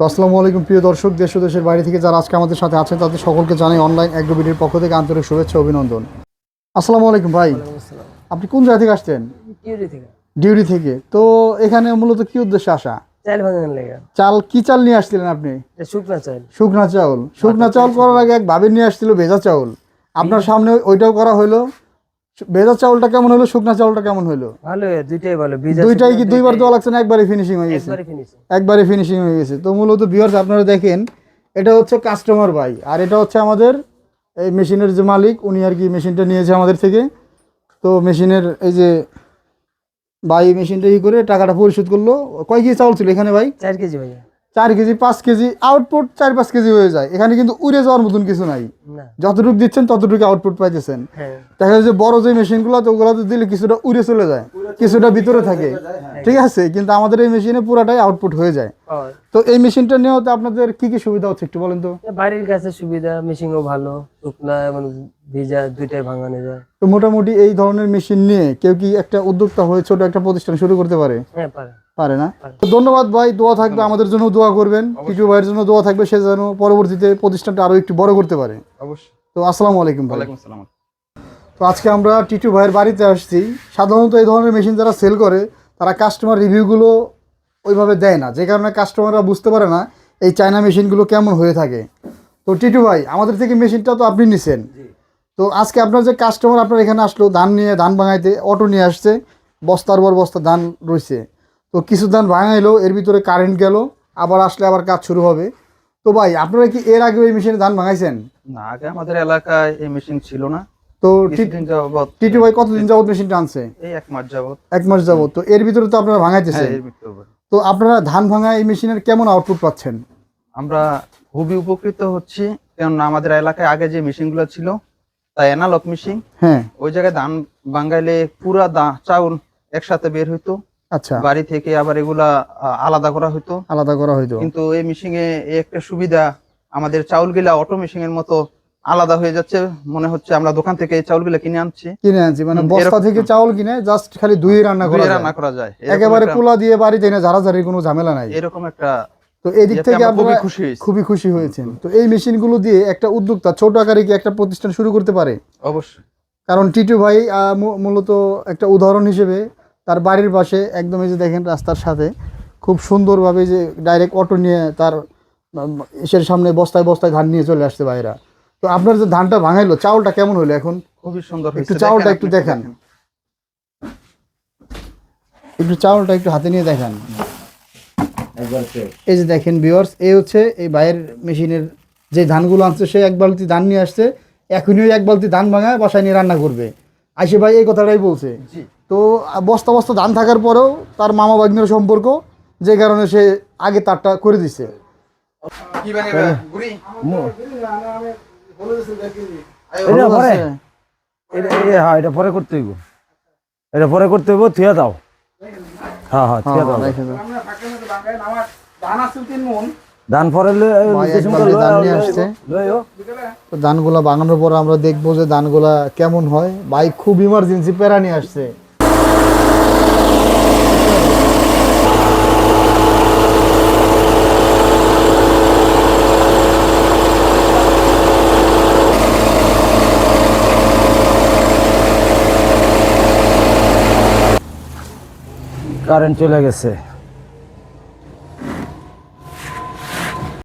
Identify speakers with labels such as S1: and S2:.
S1: তো আসসালামু আলাইকুম প্রিয় দর্শক, দেশ ও দেশের বাইরে থেকে যারা আজকে আমাদের সাথে আছেন তাদের সকলকে জানাই অনলাইন অ্যাগ্রোবিডির পক্ষ থেকে আন্তরিক শুভেচ্ছা অভিনন্দন। আসসালামু আলাইকুম ভাই, আপনি কোন জায়গা থেকে আসছেন? ডিউটি থেকে। তো এখানে মূলত কি উদ্দেশ্যে আসা?
S2: চাল ভাঙানোর লেগে।
S1: চাল কি চাল নিয়ে আসছিলেন আপনি?
S2: শুকনা চাল।
S1: শুকনা চাউল। শুকনা চাউল করার আগে এক ভাবি নিয়ে আসছিল ভেজা চাউল, আপনার সামনে ওইটাও করা হলো। ভেজা চাউলটা কেমন হলো, শুকনা চাউলটা কেমন হলো?
S2: ভালো, দুইটাই ভালো।
S1: দুইটাই কি দুইবার দেওয়া লাগছে না একবারে ফিনিশিং হয়ে গেছে? একবারে ফিনিশিং হয়ে গেছে। তো মূলত ভিউয়ার্স আপনারা দেখেন, এটা হচ্ছে কাস্টমার ভাই, আর এটা হচ্ছে আমাদের এই মেশিনের যে মালিক, উনি আর কি মেশিনটা নিয়েছে আমাদের থেকে। তো মেশিনের এই যে ভাই মেশিনটা ই করে টাকাটা পরিশোধ করলো। কয় কেজি চাউল ছিল এখানে ভাই?
S2: 4 কেজি ভাইয়া।
S1: 4 কেজি 5 কেজি আউটপুট 4-5 কেজি হয়ে যায়। এখানে কিন্তু উড়ে যাওয়ার মতন কিছু নাই, যতটুকু দিচ্ছেন ততটুকু আউটপুট পাইতেছেন। দেখা যায় যে বড় যে মেশিনগুলো তো ওগুলোতে দিলে কিছুটা উড়ে চলে যায়, কিছুটা ভিতরে থাকে, ঠিক আছে, কিন্তু আমাদের এই মেশিনে পুরাটাই আউটপুট হয়ে যায়। তো এই মেশিনটা নেওয়াতে আপনাদের কি কি সুবিধা হচ্ছে একটু বলেন তো?
S2: বাড়ির কাছে সুবিধা, মেশিনও ভালো, শুকনা এবং ভিজা দুইটাই ভাঙানো যায়।
S1: তো মোটামুটি এই ধরনের মেশিন নিয়ে কেউ কি একটা উদ্যোক্তা হয়ে ছোট একটা প্রতিষ্ঠান শুরু করতে পারে?
S2: হ্যাঁ পারে।
S1: পারে না? তো ধন্যবাদ ভাই, দোয়া থাকবে আমাদের জন্য, দোয়া করবেন। টিটু ভাইয়ের জন্য দোয়া থাকবে, সে যেন পরবর্তীতে প্রতিষ্ঠানটা আরো একটু বড় করতে পারে।
S3: অবশ্যই।
S1: তো আসসালামু আলাইকুম ভাই।
S3: ওয়ালাইকুম আসসালাম।
S1: তো আজকে আমরা টিটু ভাইয়ের বাড়িতে আসছি। সাধারণত এই ধরনের মেশিন যারা সেল করে তারা কাস্টমার রিভিউগুলো ওইভাবে দেয় না, যে কারণে কাস্টমাররা বুঝতে পারে না এই চায়না মেশিনগুলো কেমন হয়ে থাকে। তো টিটু ভাই, আমাদের থেকে মেশিনটা তো আপনি নিছেন, তো আজকে আপনার যে কাস্টমার আপনার এখানে আসলো ধান নিয়ে, ধান ভাঙাইতে অটো নিয়ে আসছে, বস্তার পর বস্তা ধান রয়েছে। তো কিছু ধান ভাঙাইলো, এর ভিতরে কারেন্ট গেল, আবার আসলে আবার কাজ শুরু হবে। তো ভাই আপনারা কি এর আগে এই মেশিনে ধান ভাঙাইছেন?
S3: না, আগে আমাদের এলাকায় এই মেশিন ছিল না।
S1: তো
S3: কিছুদিন যাবত।
S1: টিটু ভাই কতদিন যাবত মেশিনটা আনছে?
S3: এই 1 মাস যাবত।
S1: 1 মাস যাবত। তো এর ভিতরে তো আপনারা ভাঙাইতেছেন।
S3: হ্যাঁ, এর ভিতরে।
S1: তো আপনারা ধান ভাঙা এই মেশিনের কেমন আউটপুট পাচ্ছেন?
S3: আমরা খুবই উপকৃত হচ্ছি, কারণ আমাদের এলাকায় আগে যে মেশিনগুলো ছিল তা অ্যানালগ মেশিন।
S1: হ্যাঁ।
S3: ওই জায়গায় ধান ভাঙাইলে পুরা চাউল একসাথে বের হইতো।
S1: আচ্ছা।
S3: বাড়ি থেকে আবার এগুলা আলাদা করা হইতো।
S1: আলাদা করা হইতো।
S3: কিন্তু এই মেশিনে একটা সুবিধা, আমাদের চাউলগুলা অটো মেশিনের মতো আলাদা হয়ে যাচ্ছে। মনে হচ্ছে আমরা দোকান থেকে এই চাউলগুলা কিনে আনছি,
S1: মানে বস্তা থেকে চাউল কিনে জাস্ট খালি ধুয়ে রান্না করা যায়। একেবারে পোলা দিয়ে বাড়িতে এনে ঝাড়াঝাড়ির কোনো ঝামেলা নাই,
S3: এরকম একটা।
S1: তো এই দিক থেকে আপনারা খুবই খুশি হয়েছেন। তো এই মেশিনগুলো দিয়ে একটা উদ্যোক্তা ছোট আকারে কি একটা প্রতিষ্ঠান শুরু করতে পারে?
S3: অবশ্যই।
S1: কারণ টিটু ভাই মূলত একটা উদাহরণ হিসেবে তার বাড়ির পাশে একদম এই যে দেখেন রাস্তার সাথে খুব সুন্দরভাবে যে ডাইরেক্ট অটো নিয়ে তার এসের সামনে বস্তায় বস্তায় ধান নিয়ে চলে আসছে ভাইরা। তো আপনার যে ধানটা ভাঙাইলো, চাউলটা কেমন হলো এখন?
S3: খুবই সুন্দর হয়েছে।
S1: একটু চাউলটা একটু দেখান, একটু চাউলটা একটু হাতে নিয়ে দেখান। এই যে দেখেন ভিউয়ার্স, এই হচ্ছে এই ভাইয়ের মেশিনের যে ধানগুলো আনছে, সে 1 বালতি ধান নিয়ে আসছে, এখনই ওই 1 বালতি ধান ভাঙায় বাসায় নিয়ে রান্না করবে। আইসে ভাই এই কথাটাই বলছে। তো বস্তা বস্তা ধান থাকার পরেও তার মামা ভাগ্নের সম্পর্ক, যে কারণে সে আগে তারটা করে দিছে।
S4: এটা পরে করতে হইব, এটা পরে করতে হইব। থুয়া দাও। হ্যাঁ হ্যাঁ, থুয়া দাও। ধান পরে
S1: ধানগুলা বানানোর পর আমরা দেখবো যে ধানগুলা কেমন হয়। ভাই খুব ইমার্জেন্সি প্যারা নিয়ে আসছে।
S4: কারেন্ট চলে গেছে।